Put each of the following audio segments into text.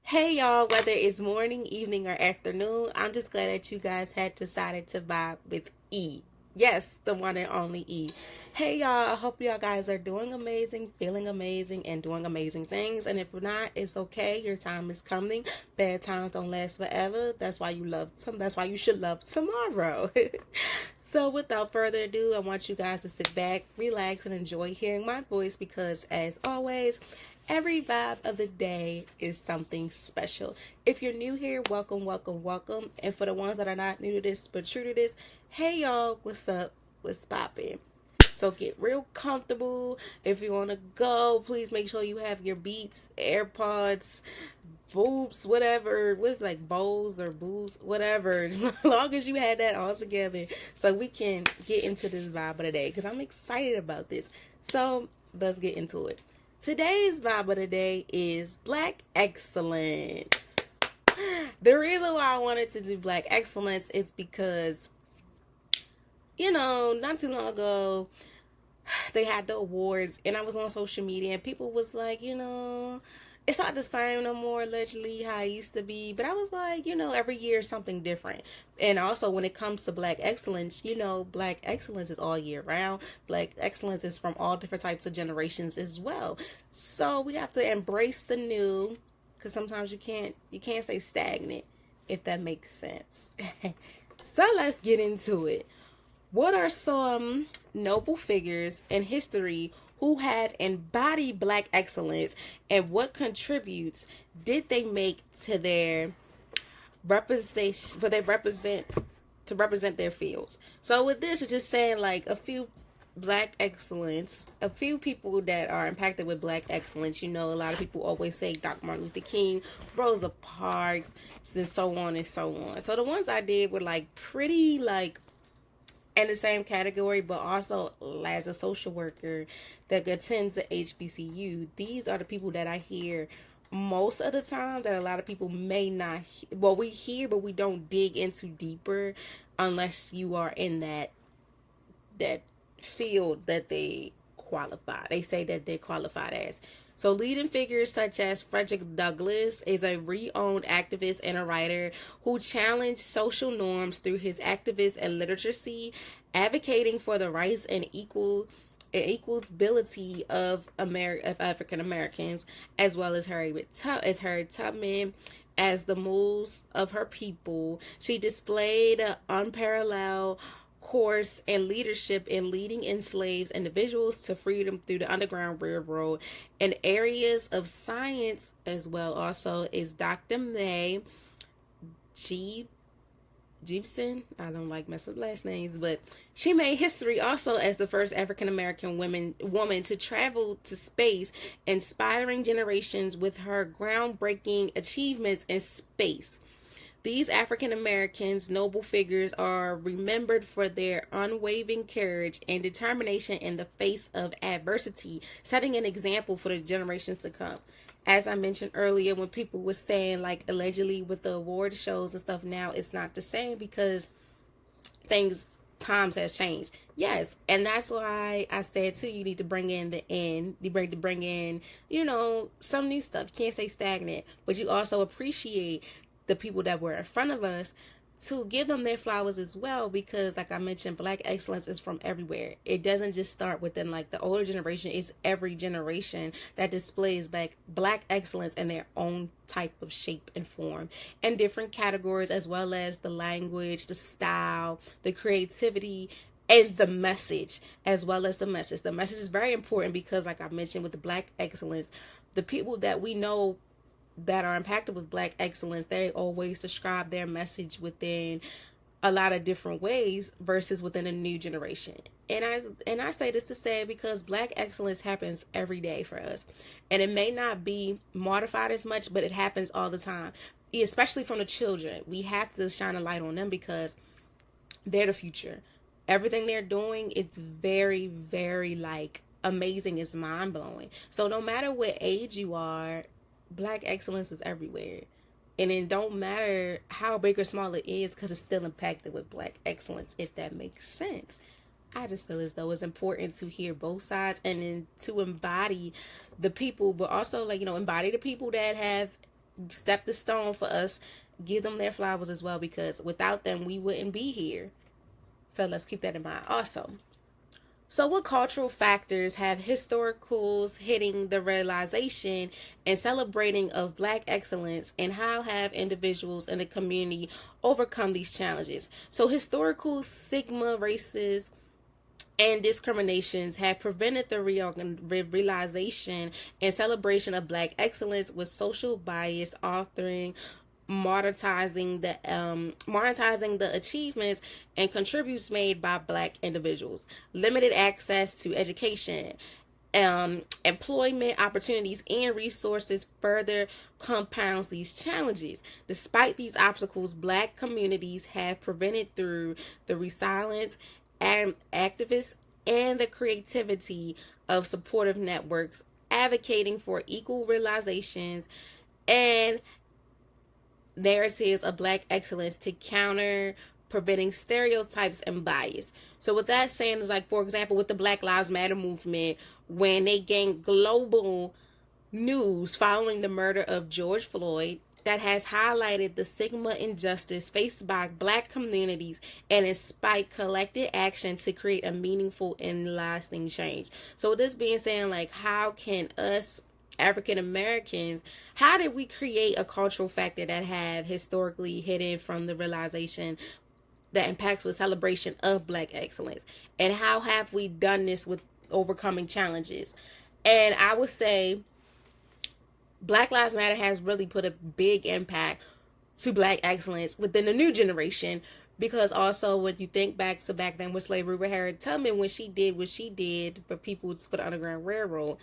Hey y'all, whether it's morning, evening, or afternoon, I'm just glad that you guys had decided to vibe with E. Yes, the one and only E. Hey y'all, I hope y'all guys are doing amazing, feeling amazing, and doing amazing things. And if not, it's okay. Your time is coming. Bad times don't last forever. That's why you should love tomorrow. So without further ado, I want you guys to sit back, relax, and enjoy hearing my voice because as always, every vibe of the day is something special. If you're new here, welcome, welcome, welcome. And for the ones that are not new to this but true to this, hey y'all, what's up? What's poppin'? So get real comfortable. If you want to go, please make sure you have your Beats, AirPods, Boops, whatever. What's like Bose or Booze, whatever. As long as you had that all together, so we can get into this vibe of the day because I'm excited about this. So let's get into it. Today's vibe of the day is Black Excellence. The reason why I wanted to do Black Excellence is because, not too long ago, they had the awards, and I was on social media, and people was like, it's not the same no more, allegedly, how it used to be. But I was like, every year is something different. And also, when it comes to Black Excellence, Black Excellence is all year round. Black Excellence is from all different types of generations as well. So we have to embrace the new, because sometimes you can't stay stagnant, if that makes sense. So let's get into it. What are some noble figures in history who had embodied Black excellence, and what contributes did they make to their representation, to represent their fields? So with this, it's just saying like a few Black excellence, a few people that are impacted with Black excellence. A lot of people always say Dr. Martin Luther King, Rosa Parks, and so on and so on. So the ones I did were like pretty like in the same category, but also as a social worker that attends the HBCU, these are the people that I hear most of the time that a lot of people may not, we hear, but we don't dig into deeper unless you are in that field that they qualify. They say that they're qualified as. So leading figures such as Frederick Douglass is a renowned activist and a writer who challenged social norms through his activist and literacy, advocating for the rights and equality of African Americans, as well as Harriet Tubman. As the muse of her people, she displayed an unparalleled course and leadership in leading enslaved individuals to freedom through the Underground Railroad and areas of science as well. Also is Dr. May Gibson. I don't like messing up last names, but she made history also as the first African American woman to travel to space, inspiring generations with her groundbreaking achievements in space. These African Americans, noble figures, are remembered for their unwavering courage and determination in the face of adversity, setting an example for the generations to come. As I mentioned earlier, when people were saying, like, allegedly with the award shows and stuff, now it's not the same because times has changed. Yes, and that's why I said too, you need to bring in some new stuff. You can't stay stagnant, but you also appreciate the people that were in front of us, to give them their flowers as well, because like I mentioned, Black excellence is from everywhere. It doesn't just start within like the older generation. It's every generation that displays Black excellence in their own type of shape and form, and different categories, as well as the language, the style, the creativity, and the message, as well as the message. The message is very important because, like I mentioned, with the Black excellence, the people that we know that are impacted with Black excellence, they always describe their message within a lot of different ways versus within a new generation. And I say this to say because Black excellence happens every day for us, and it may not be modified as much, but it happens all the time, especially from the children. We have to shine a light on them because they're the future. Everything they're doing, it's very, very like amazing. It's mind blowing. So no matter what age you are, Black excellence is everywhere, and it don't matter how big or small it is because it's still impacted with Black excellence, if that makes sense. I just feel as though it's important to hear both sides and then to embody the people, but also embody the people that have step the stone for us, give them their flowers as well, because without them, we wouldn't be here. So let's keep that in mind also. So, what cultural factors have historicals hitting the realization and celebrating of Black excellence, and how have individuals in the community overcome these challenges? So, historical stigma, races, and discriminations have prevented the realization and celebration of Black excellence, with social bias authoring monetizing the achievements and contributions made by Black individuals. Limited access to education, employment opportunities, and resources further compounds these challenges. Despite these obstacles, Black communities have prevented through the resilience and activists and the creativity of supportive networks advocating for equal realizations and narratives of Black excellence to counter preventing stereotypes and bias. So what that's saying is, like, for example, with the Black Lives Matter movement, when they gained global news following the murder of George Floyd, that has highlighted the stigma injustice faced by Black communities and inspired collective action to create a meaningful and lasting change. So with this being said, like, how can us African Americans, how did we create a cultural factor that have historically hidden from the realization that impacts the celebration of Black excellence? And how have we done this with overcoming challenges? And I would say Black Lives Matter has really put a big impact to Black excellence within the new generation, because also when you think back to back then with slavery, with Harriet Tubman, when she did what she did for people for the Underground Railroad,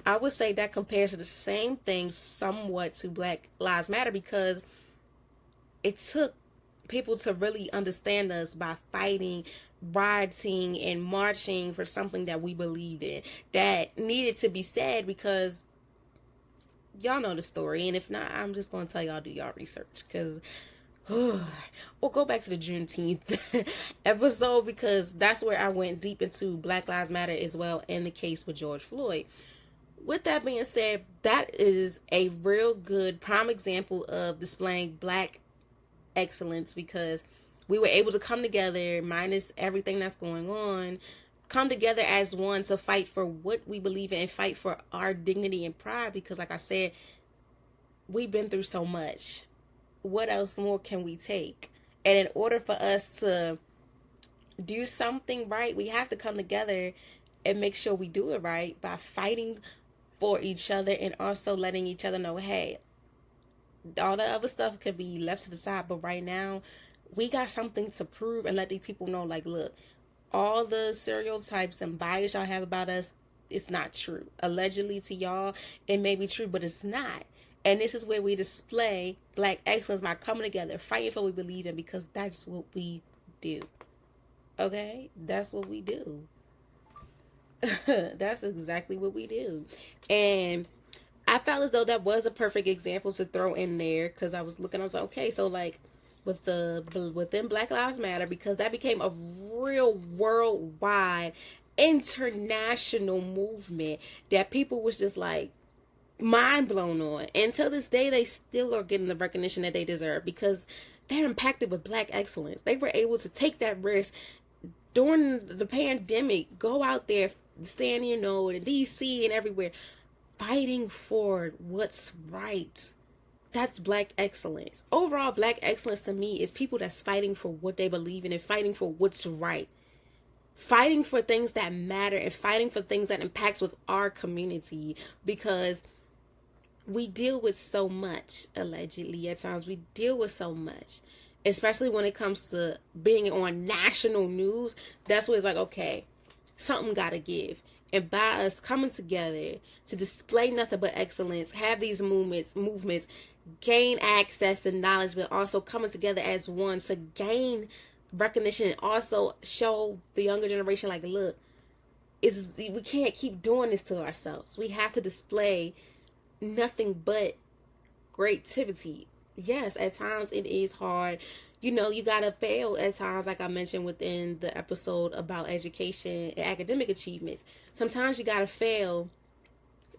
I would say that compares to the same thing somewhat to Black Lives Matter, because it took people to really understand us by fighting, rioting, and marching for something that we believed in, that needed to be said, because y'all know the story. And if not, I'm just going to tell y'all, do y'all research, because we'll go back to the Juneteenth episode, because that's where I went deep into Black Lives Matter as well, and the case with George Floyd. With that being said, that is a real good prime example of displaying Black excellence, because we were able to come together, minus everything that's going on, come together as one to fight for what we believe in and fight for our dignity and pride, because like I said, we've been through so much. What else more can we take? And in order for us to do something right, we have to come together and make sure we do it right by fighting for each other, and also letting each other know, hey, all the other stuff could be left to the side, but right now we got something to prove, and let these people know, like, look, all the stereotypes and bias y'all have about us, it's not true. Allegedly to y'all, it may be true, but it's not. And this is where we display Black excellence by coming together, fighting for what we believe in, because that's what we do. Okay? That's what we do. That's exactly what we do. And I felt as though that was a perfect example to throw in there, because I was looking, I was like, okay, so like within Black Lives Matter, because that became a real worldwide international movement that people was just like mind blown on. And till this day, they still are getting the recognition that they deserve, because they're impacted with Black excellence. They were able to take that risk during the pandemic, go out there, stand, in DC and everywhere, fighting for what's right. That's Black excellence. Overall, Black excellence to me is people that's fighting for what they believe in and fighting for what's right. Fighting for things that matter and fighting for things that impacts with our community, because we deal with so much, allegedly at times. We deal with so much, especially when it comes to being on national news. That's where it's like, okay, something gotta give. And by us coming together to display nothing but excellence, have these movements, gain access to knowledge, but also coming together as one to gain recognition, and also show the younger generation, like, look, we can't keep doing this to ourselves. We have to display nothing but creativity. Yes, at times it is hard. You gotta fail at times, like I mentioned within the episode about education and academic achievements. Sometimes you gotta fail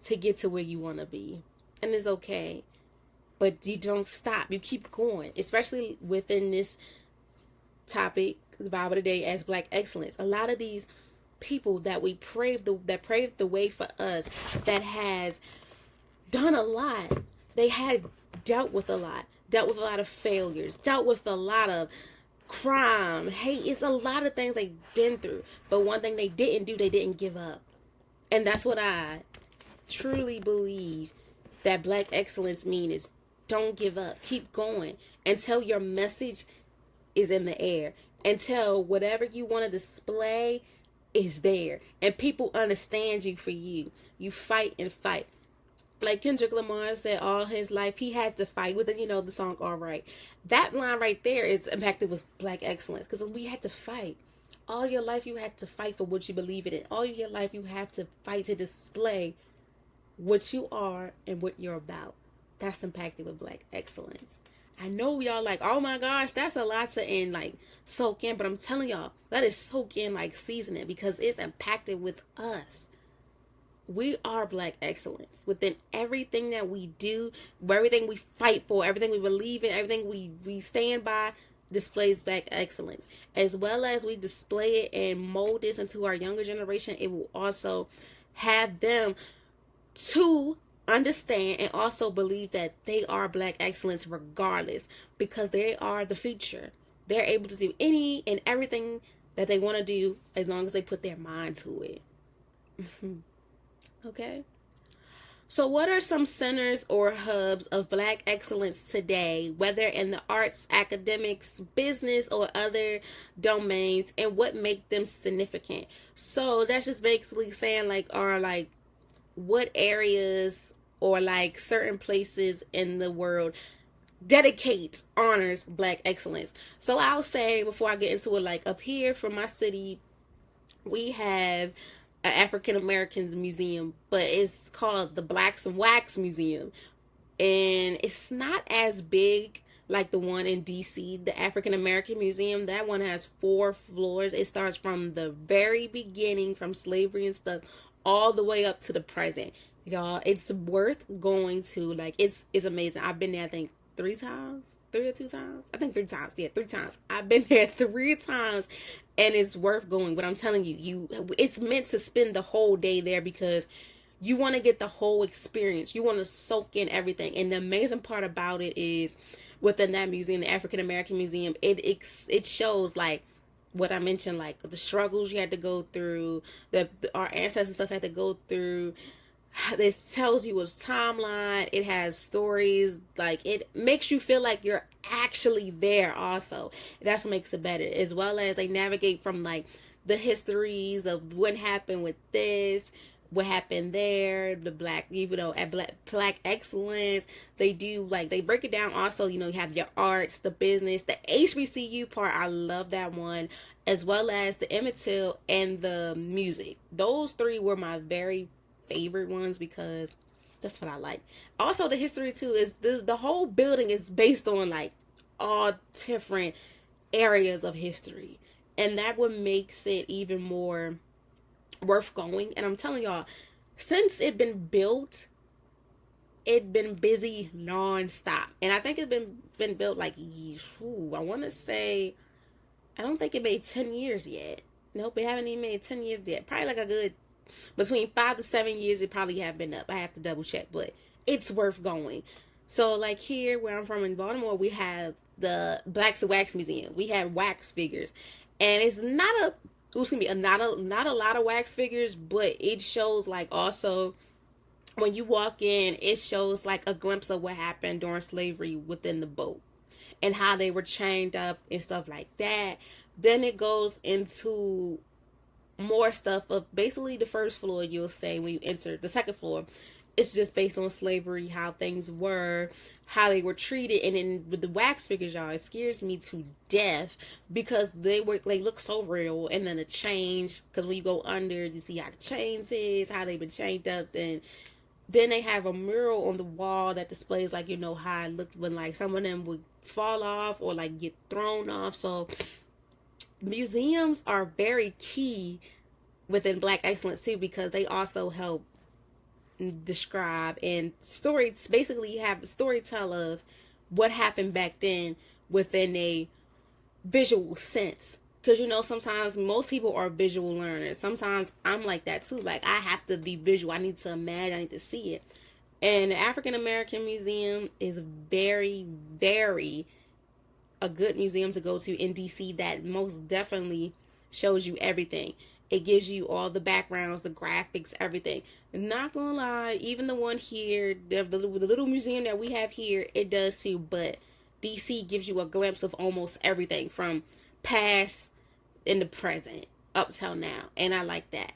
to get to where you want to be, and it's okay. but you don't stop. You keep going, especially within this topic, the Bible today, as Black excellence. A lot of these people that paved the way for us, that has done a lot. They had dealt with a lot of failures, dealt with a lot of crime, hate. It's a lot of things they've been through. But one thing they didn't do, they didn't give up. And that's what I truly believe that Black excellence means is don't give up. Keep going until your message is in the air. Until whatever you want to display is there. And people understand you for you. You fight and fight. Like Kendrick Lamar said, all his life he had to fight with it. You know the song "All Right." That line right there is impacted with Black excellence, because we had to fight. All your life you had to fight for what you believe in. All your life you have to fight to display what you are and what you're about. That's impacted with Black excellence. I know y'all like, oh my gosh, that's a lot to soak in, but I'm telling y'all, let it soak in like seasoning, because it's impacted with us. We are Black excellence within everything that we do, everything we fight for, everything we believe in, everything we stand by displays Black excellence. As well as we display it and mold this into our younger generation, it will also have them to understand and also believe that they are Black excellence regardless, because they are the future. They're able to do any and everything that they want to do as long as they put their mind to it. Okay. So what are some centers or hubs of Black excellence today, whether in the arts, academics, business, or other domains, and what make them significant? So that's just basically saying what areas or certain places in the world honors Black excellence. So I'll say, before I get into it, up here from my city, we have an African Americans museum, but it's called the Blacks and Wax Museum, and it's not as big like the one in DC, the African American Museum. That one has 4 floors. It starts from the very beginning, from slavery and stuff, all the way up to the present. Y'all, it's worth going to. It's amazing. I've been there, I think 3 times, 3 or 2 times. I think 3 times. Yeah, 3 times. I've been there 3 times, and it's worth going. But I'm telling you, it's meant to spend the whole day there, because you want to get the whole experience. You want to soak in everything. And the amazing part about it is, within that museum, the African American Museum, it shows what I mentioned, the struggles you had to go through, our ancestors stuff had to go through. This tells you a timeline. It has stories. It makes you feel like you're actually there also. That's what makes it better. As well as they navigate from the histories of what happened with this, what happened there, the Black, at Black excellence. They do they break it down also. You have your arts, the business, the HBCU part. I love that one, as well as the MTL and the music. Those 3 were my very favorite ones, because that's what I like. Also, the history too is the whole building is based on all different areas of history, and that what makes it even more worth going. And I'm telling y'all, since it been built, it been busy non-stop. And I think it's been built I want to say, I don't think it made 10 years yet. Nope, it haven't even made 10 years yet. Probably a good between 5 to 7 years it probably have been up. I have to double check, but it's worth going. So here where I'm from in Baltimore, we have the Blacks and Wax Museum. We have wax figures, and it's not a lot of wax figures, but it shows also when you walk in, it shows a glimpse of what happened during slavery within the boat and how they were chained up and stuff like that. Then it goes into more stuff of basically the first floor. You'll say when you enter the second floor, it's just based on slavery, how things were, how they were treated. And then with the wax figures, y'all, it scares me to death, because they look so real. And then the change, because when you go under, you see how the chains is, how they've been chained up. Then they have a mural on the wall that displays how it looked when some of them would fall off or get thrown off. So museums are very key within Black excellence too, because they also help describe and stories basically have a story tell of what happened back then within a visual sense. Because sometimes most people are visual learners. Sometimes I'm like that too. Like, I have to be visual. I need to imagine. I need to see it. And the African American Museum is very, very a good museum to go to in DC that most definitely shows you everything. It gives you all the backgrounds, the graphics, everything. Not gonna lie, even the one here, the little museum that we have here, it does too. But DC gives you a glimpse of almost everything from past in the present up till now, and I like that.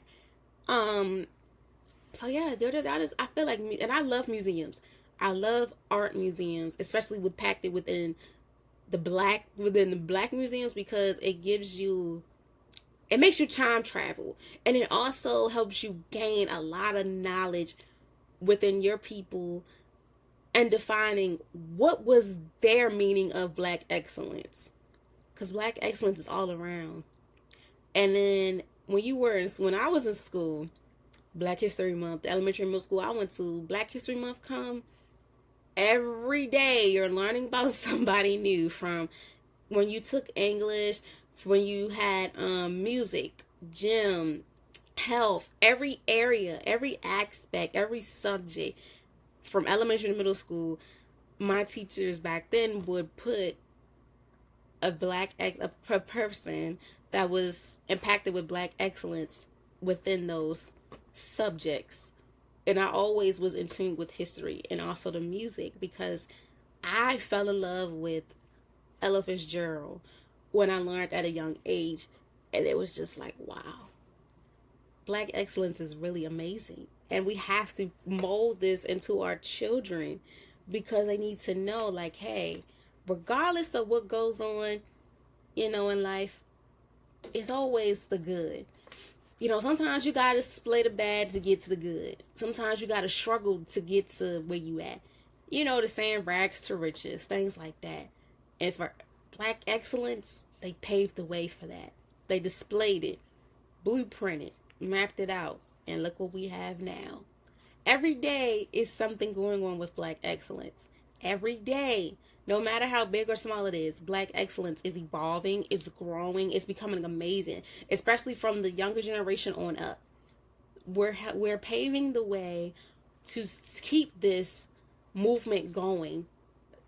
So yeah, I feel like, and I love museums. I love art museums, especially with packed it within the black museums, because it makes you time travel, and it also helps you gain a lot of knowledge within your people and defining what was their meaning of Black excellence, because Black excellence is all around. And then when I was in school, Black History Month, the elementary and middle school I went to, Black History Month come every day. You're learning about somebody new, from when you took English, when you had music, gym, health, every area, every aspect, every subject from elementary to middle school. My teachers back then would put a person that was impacted with Black excellence within those subjects. And I always was in tune with history and also the music, because I fell in love with Ella Fitzgerald when I learned at a young age. And it was just like, wow, Black excellence is really amazing. And we have to mold this into our children, because they need to know, like, hey, regardless of what goes on, in life, it's always the good. Sometimes you got to display the bad to get to the good. Sometimes you got to struggle to get to where you at. The saying, rags to riches, things like that. And for Black excellence, they paved the way for that. They displayed it, blueprinted, mapped it out, and look what we have now. Every day is something going on with Black excellence. Every day, no matter how big or small it is, Black excellence is evolving, it's growing, it's becoming amazing, especially from the younger generation on up. We're paving the way to keep this movement going.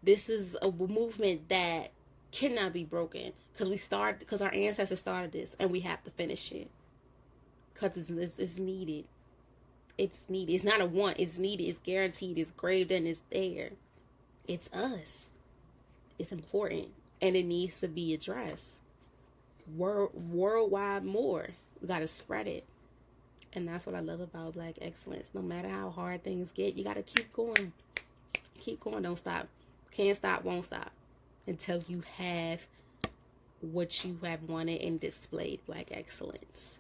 This is a movement that cannot be broken, because our ancestors started this, and we have to finish it, because it's needed. It's needed. It's not a want. It's needed. It's guaranteed. It's graved and it's there. It's us. It's important, and it needs to be addressed worldwide more. We got to spread it, and that's what I love about Black excellence. No matter how hard things get, you got to keep going. Keep going. Don't stop. Can't stop. Won't stop until you have what you have wanted and displayed Black excellence.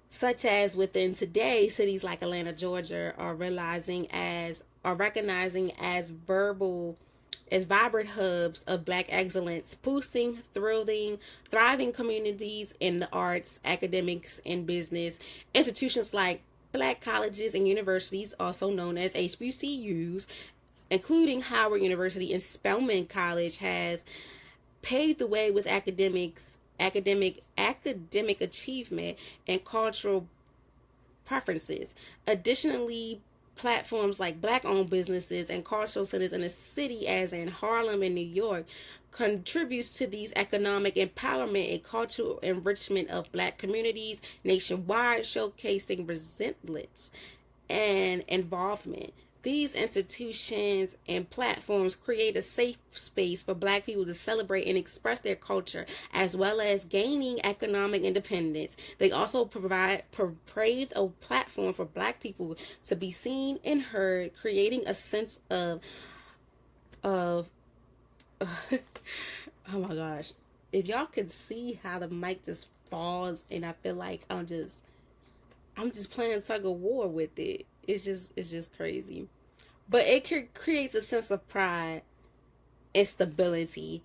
Such as within today, cities like Atlanta, Georgia are recognizing as vibrant hubs of Black excellence, boosting, thriving communities in the arts, academics, and business. Institutions like Black colleges and universities, also known as HBCUs, including Howard University and Spelman College, has paved the way with academic achievement and cultural preferences. Additionally, platforms like Black-owned businesses and cultural centers in a city as in Harlem and New York contributes to these economic empowerment and cultural enrichment of Black communities nationwide, showcasing resilience and involvement. These institutions and platforms create a safe space for Black people to celebrate and express their culture, as well as gaining economic independence. They also provide a platform for Black people to be seen and heard, creating a sense of oh my gosh. If y'all could see how the mic just falls, and I feel like I'm just playing tug of war with it. It's just crazy. But it creates a sense of pride and stability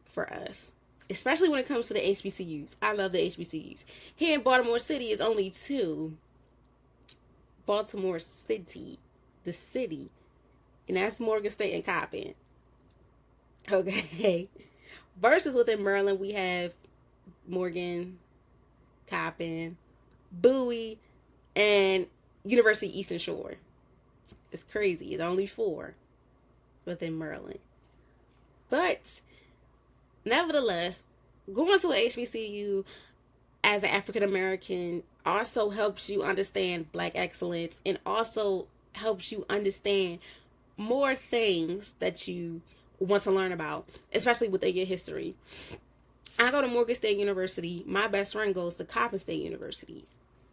for us, especially when it comes to the HBCUs. I love the HBCUs. Here in Baltimore City is only 2. Baltimore City, the city, and that's Morgan State and Coppin. Okay. Versus within Maryland, we have Morgan, Coppin, Bowie, and University Eastern Shore. It's crazy. It's only 4 within Maryland. But nevertheless, going to a HBCU as an African American also helps you understand Black excellence and also helps you understand more things that you want to learn about, especially within your history. I go to Morgan State University. My best friend goes to Coppin State University.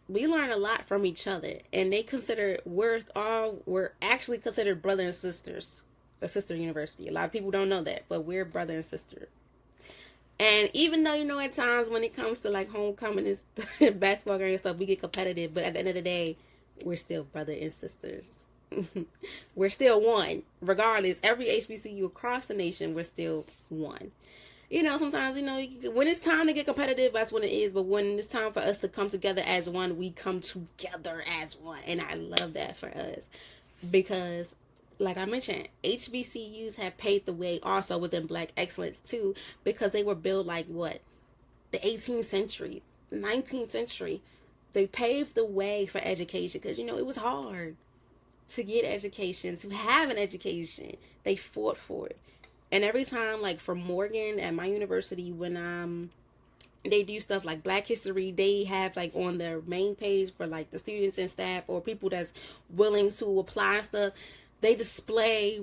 We learn a lot from each other, and we're actually considered brother and sisters, a sister university. A lot of people don't know that, but we're brother and sister. And even though, at times when it comes to like homecoming and basketball game and stuff, we get competitive, but at the end of the day, we're still brother and sisters. We're still one. Regardless, every HBCU across the nation, we're still one. Sometimes, when it's time to get competitive, that's when it is. But when it's time for us to come together as one, we come together as one. And I love that for us. Because, like I mentioned, HBCUs have paved the way also within Black excellence, too. Because they were built like, what? The 18th century, 19th century. They paved the way for education. Because, it was hard to get education, to have an education. They fought for it. And every time, like for Morgan at my university, when they do stuff like Black History, they have like on their main page for like the students and staff or people that's willing to apply stuff, they display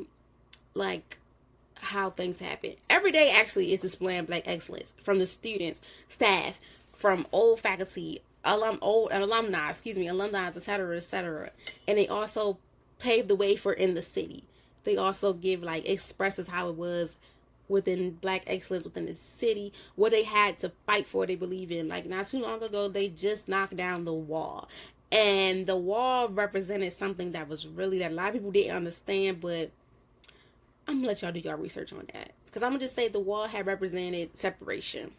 like how things happen. Every day actually is displaying Black excellence from the students, staff, from old faculty, alumni, etc., etc. And they also pave the way for in the city. They also give expresses how it was within Black excellence within the city, what they had to fight for, they believe in. Like not too long ago, they just knocked down the wall. And the wall represented something that was really that a lot of people didn't understand, but I'm going to let y'all do y'all research on that. Because I'm going to just say the wall had represented separation.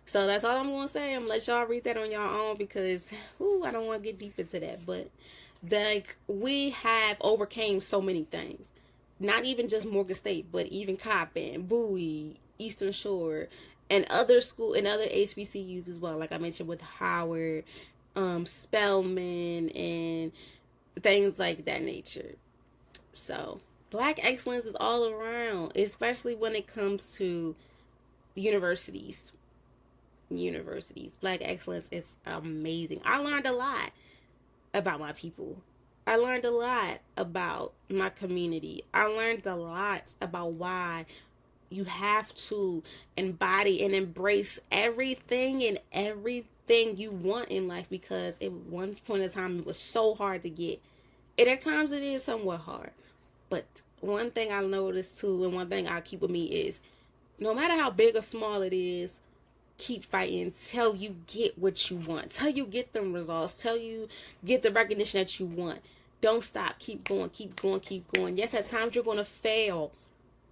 So that's all I'm going to say. I'm going to let y'all read that on y'all own because, I don't want to get deep into that. But we have overcame so many things. Not even just Morgan State, but even Coppin, Bowie, Eastern Shore, and other HBCUs as well. Like I mentioned with Howard, Spelman, and things like that nature. So Black excellence is all around, especially when it comes to universities. Black excellence is amazing. I learned a lot about my people. I learned a lot about my community. I learned a lot about why you have to embody and embrace everything and everything you want in life, because at one point in time it was so hard to get. And at times it is somewhat hard. But one thing I noticed too, and one thing I keep with me is, no matter how big or small it is, keep fighting till you get what you want, till you get them results, till you get the recognition that you want. Don't stop. Keep going, keep going, keep going. Yes, at times you're going to fail.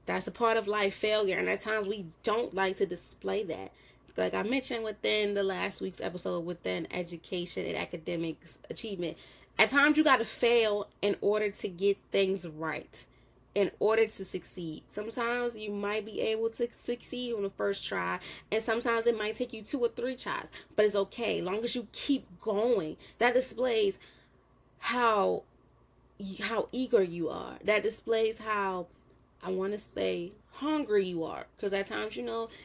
That's a part of life, failure. And at times we don't like to display that. Like I mentioned within the last week's episode, within education and academics achievement, at times you got to fail in order to get things right, in order to succeed. Sometimes you might be able to succeed on the first try, and sometimes it might take you 2 or 3 tries, but it's okay. As long as you keep going, that displays how eager you are. That displays how, I want to say, hungry you are. Because at times,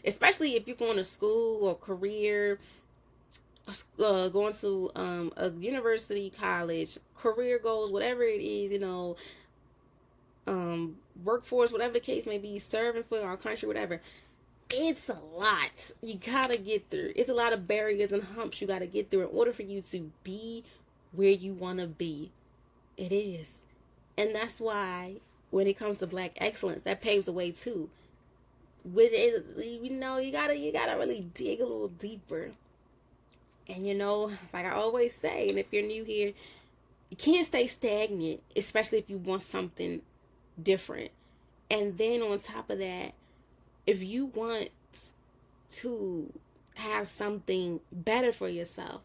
especially if you're going to school or career, going to a university, college, career goals, whatever it is, workforce, whatever the case may be, serving for our country, whatever. It's a lot you gotta get through. It's a lot of barriers and humps you gotta get through in order for you to be where you want to be. It is. And that's why when it comes to Black excellence, that paves the way too. With it, you gotta really dig a little deeper. And like I always say, and if you're new here, you can't stay stagnant, especially if you want something different. And then on top of that, if you want to have something better for yourself,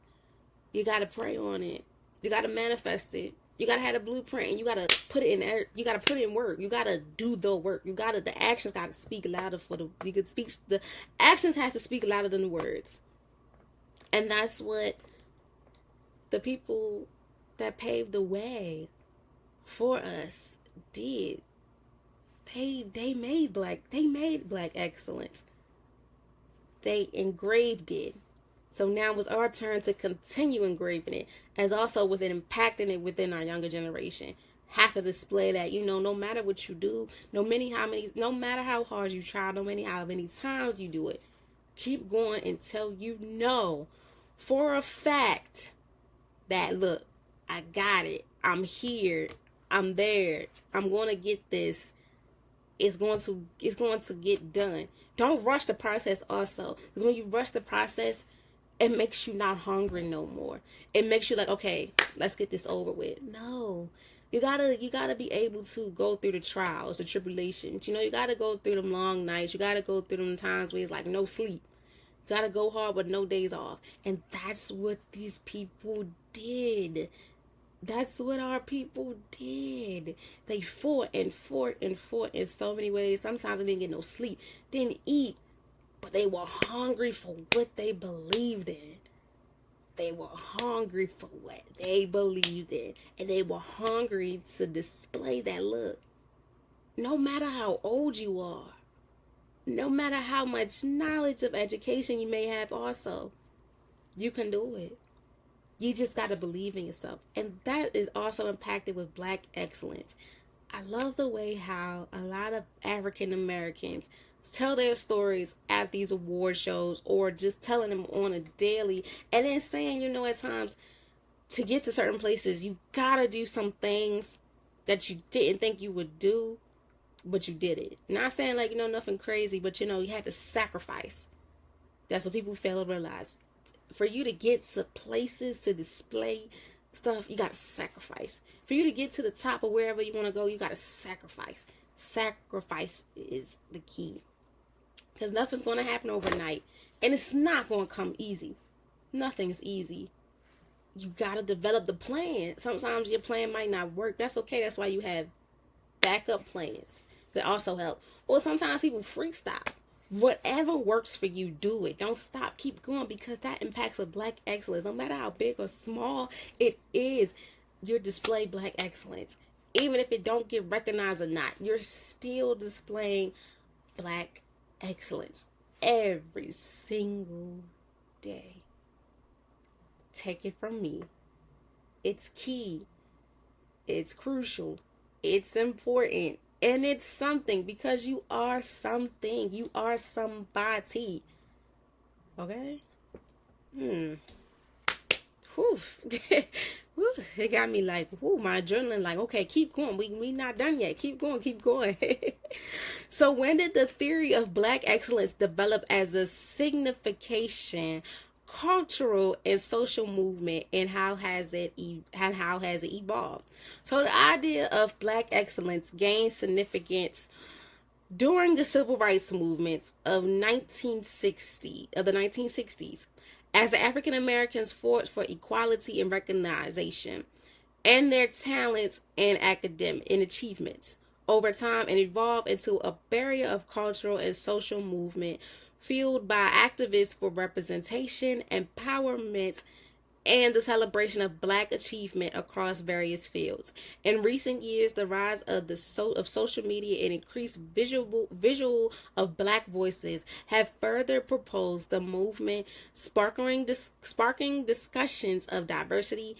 you got to pray on it. You got to manifest it. You got to have a blueprint, and you got to put it in there. You got to put in work. You got to do the work. The actions got to speak louder you could speak, the actions has to speak louder than the words. And that's what the people that paved the way for us did. They made black excellence. They engraved it. So now it was our turn to continue engraving it, as also with it impacting it within our younger generation. Have to display that, no matter what you do, no matter how hard you try, how many times you do it, keep going until you know for a fact that, look, I got it. I'm here. I'm there. I'm going to get this. It's going to get done. Don't rush the process also. Because when you rush the process, it makes you not hungry no more. It makes you like, okay, let's get this over with. No. You gotta be able to go through the trials, the tribulations. You gotta go through them long nights. You gotta go through them times where it's like no sleep. You gotta go hard with no days off. And that's what these people did. That's what our people did. They fought and fought and fought in so many ways. Sometimes they didn't get no sleep, didn't eat, but they were hungry for what they believed in. They were hungry for what they believed in. And they were hungry to display that look. No matter how old you are, no matter how much knowledge of education you may have also, you can do it. You just got to believe in yourself. And that is also impacted with black excellence. I love the way how a lot of African Americans tell their stories at these award shows, or just telling them on a daily, and then saying, at times to get to certain places, you got to do some things that you didn't think you would do, but you did it. Not saying like, nothing crazy, but you had to sacrifice. That's what people fail to realize. For you to get to places to display stuff, you got to sacrifice. For you to get to the top of wherever you want to go, you got to sacrifice. Sacrifice is the key. Because nothing's going to happen overnight. And it's not going to come easy. Nothing's easy. You got to develop the plan. Sometimes your plan might not work. That's okay. That's why you have backup plans that also help. Or sometimes people freestyle. Whatever works for you, do it. Don't stop. Keep going, because that impacts a black excellence. No matter how big or small it is, you display black excellence. Even if it don't get recognized or not, you're still displaying black excellence every single day. Take it from me. It's key. It's crucial. It's important. And it's something, because you are something. You are somebody. Okay? Whew. It got me like, my adrenaline like, okay, keep going. We not done yet. Keep going, keep going. So when did the theory of black excellence develop as a signification, cultural and social movement, and how has it evolved? So the idea of black excellence gained significance during the civil rights movements of the 1960s, as the African Americans fought for equality and recognition and their talents and academic and achievements over time, and evolved into a barrier of cultural and social movement fueled by activists for representation, empowerment, and the celebration of black achievement across various fields. In recent years, the rise of social media and increased visual of black voices have further proposed the movement, sparking discussions of diversity,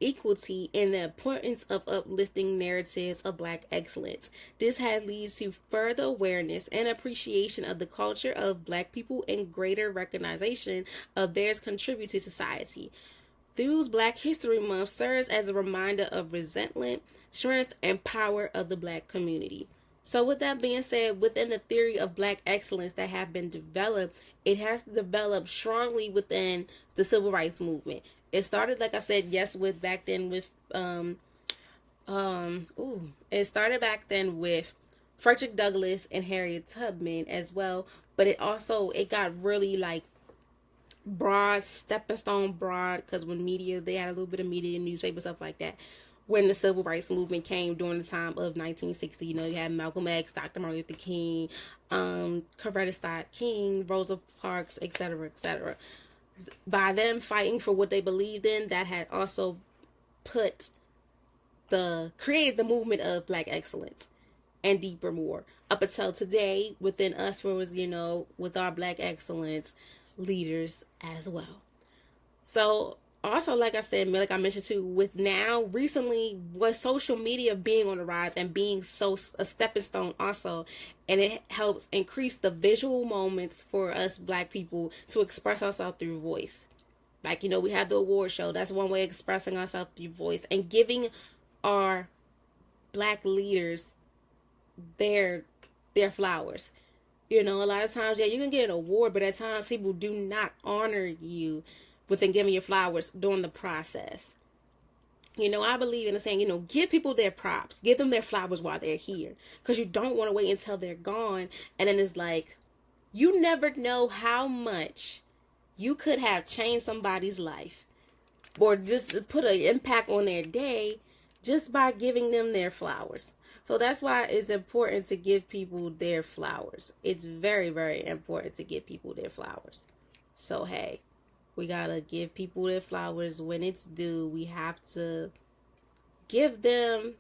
equality, and the importance of uplifting narratives of black excellence. This has led to further awareness and appreciation of the culture of black people and greater recognition of theirs contribute to society. Thus, Black History Month serves as a reminder of resilience, strength, and power of the black community. So with that being said, within the theory of black excellence that have been developed, it has developed strongly within the civil rights movement. It started, like I said, it started back then with Frederick Douglass and Harriet Tubman as well, but it got really broad, stepping stone broad, because when media, they had a little bit of media, newspaper, stuff like that. When the civil rights movement came during the time of 1960, you know, you had Malcolm X, Dr. Martin Luther King, Coretta Scott King, Rosa Parks, etc., etc. By them fighting for what they believed in, that had also created the movement of Black excellence and deeper more. Up until today, within us, was, you know, with our Black excellence leaders as well. So also, like I said, like I mentioned too, with now recently with social media being on the rise and being so a stepping stone also, and it helps increase the visual moments for us Black people to express ourselves through voice. Like, you know, we have the award show. That's one way of expressing ourselves through voice and giving our Black leaders their flowers. You know, a lot of times, yeah, you can get an award, but at times people do not honor you within giving you flowers during the process. You know, I believe in the saying, you know, give people their props, give them their flowers while they're here, because you don't want to wait until they're gone. And then it's like, you never know how much you could have changed somebody's life or just put an impact on their day just by giving them their flowers. So that's why it's important to give people their flowers. It's very, very important to give people their flowers. So, hey, we gotta give people their flowers when it's due. We have to give them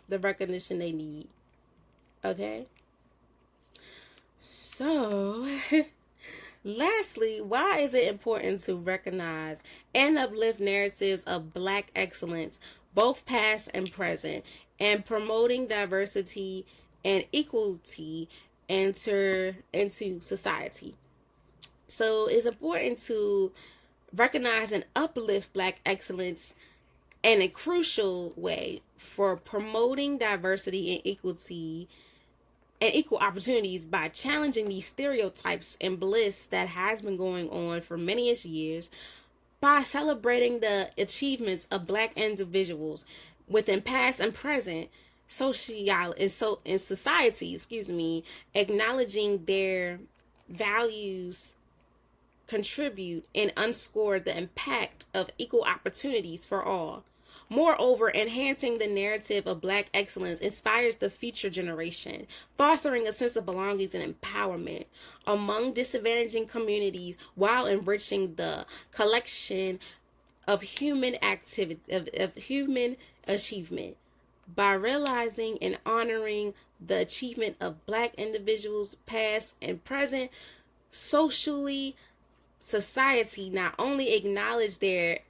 the recognition they need. Okay? So, lastly, why is it important to recognize and uplift narratives of Black excellence, both past and present, and promoting diversity and equality into society? So it's important to recognize and uplift Black excellence in a crucial way for promoting diversity and equality and equal opportunities by challenging these stereotypes and bliss that has been going on for many years, by celebrating the achievements of Black individuals within past and present in society, acknowledging their values contribute and underscore the impact of equal opportunities for all. Moreover, enhancing the narrative of Black excellence inspires the future generation, fostering a sense of belonging and empowerment among disadvantaged communities while enriching the collection of human activity of human achievement. By realizing and honoring the achievement of Black individuals, past and present, society not only acknowledge their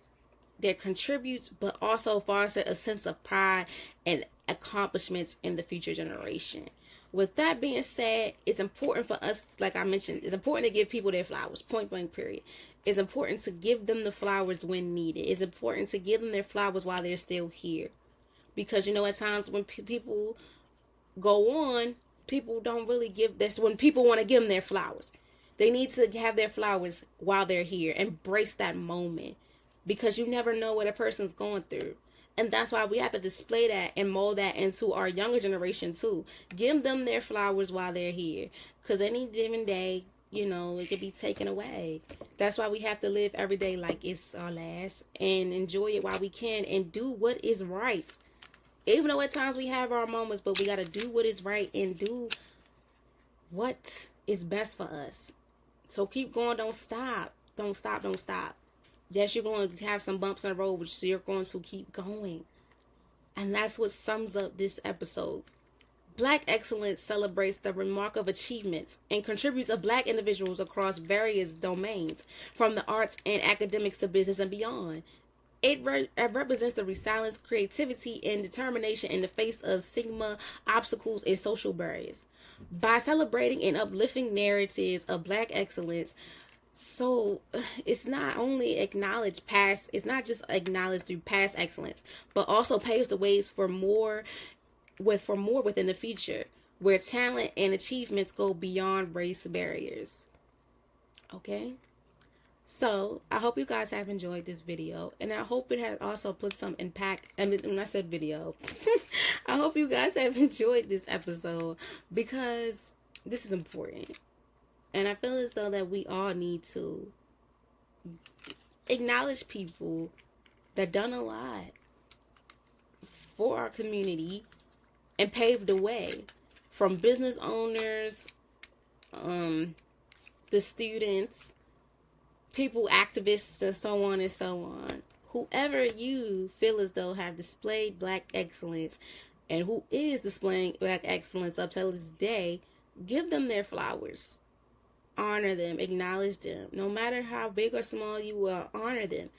contributes, but also foster a sense of pride and accomplishments in the future generation. With that being said, it's important for us, like I mentioned, it's important to give people their flowers, point blank period. It's important to give them the flowers when needed. It's important to give them their flowers while they're still here. Because, you know, at times when people go on, people don't really give this, when people want to give them their flowers. They need to have their flowers while they're here. Embrace that moment. Because you never know what a person's going through. And that's why we have to display that and mold that into our younger generation too. Give them their flowers while they're here. Because any given day, you know, it could be taken away. That's why we have to live every day like it's our last. And enjoy it while we can. And do what is right. Even though at times we have our moments, but we got to do what is right and do what is best for us. So keep going. Don't stop. Don't stop. Don't stop. Yes, you're going to have some bumps in the road, but you're going to keep going. And that's what sums up this episode. Black excellence celebrates the remarkable achievements and contributes of Black individuals across various domains, from the arts and academics to business and beyond. It represents the resilience, creativity, and determination in the face of stigma, obstacles, and social barriers. By celebrating and uplifting narratives of Black excellence, so it's not only acknowledged past, it's not just acknowledged through past excellence, but also paves the ways for more within the future, where talent and achievements go beyond race barriers. Okay? So I hope you guys have enjoyed this video, and I hope it has also put some impact. I mean, when I said video, I hope you guys have enjoyed this episode, because this is important. And I feel as though that we all need to acknowledge people that done a lot for our community and paved the way, from business owners, the students, people, activists, and so on and so on. Whoever you feel as though have displayed Black excellence and who is displaying Black excellence up till this day, give them their flowers. Honor them, acknowledge them. No matter how big or small you are, honor them.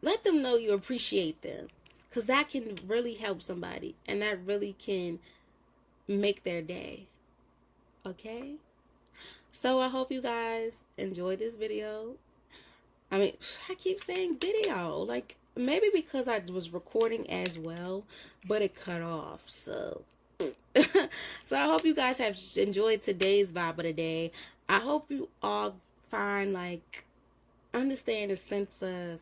Let them know you appreciate them, because that can really help somebody, and that really can make their day. Okay? So I hope you guys enjoyed this video. I mean, I keep saying video, like, maybe because I was recording as well, but it cut off. So so I hope you guys have enjoyed today's vibe of the day. I hope you all find, like, understand a sense of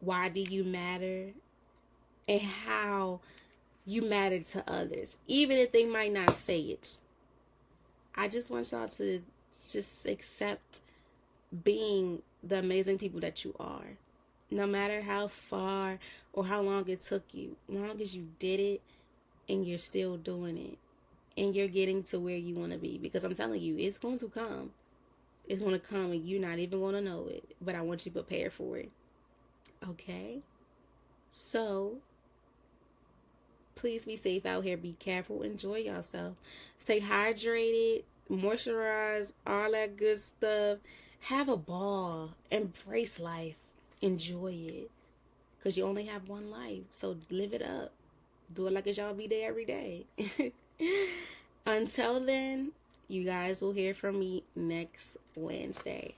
why do you matter and how you matter to others, even if they might not say it. I just want y'all to just accept being the amazing people that you are, no matter how far or how long it took you. As long as you did it and you're still doing it and you're getting to where you want to be, because I'm telling you, it's going to come. It's going to come and you're not even going to know it, but I want you prepared for it. Okay? So please be safe out here. Be careful. Enjoy yourself. Stay hydrated. Moisturize. All that good stuff. Have a ball. Embrace life. Enjoy it. Because you only have one life. So live it up. Do it like it's y'all be there every day. Until then, you guys will hear from me next Wednesday.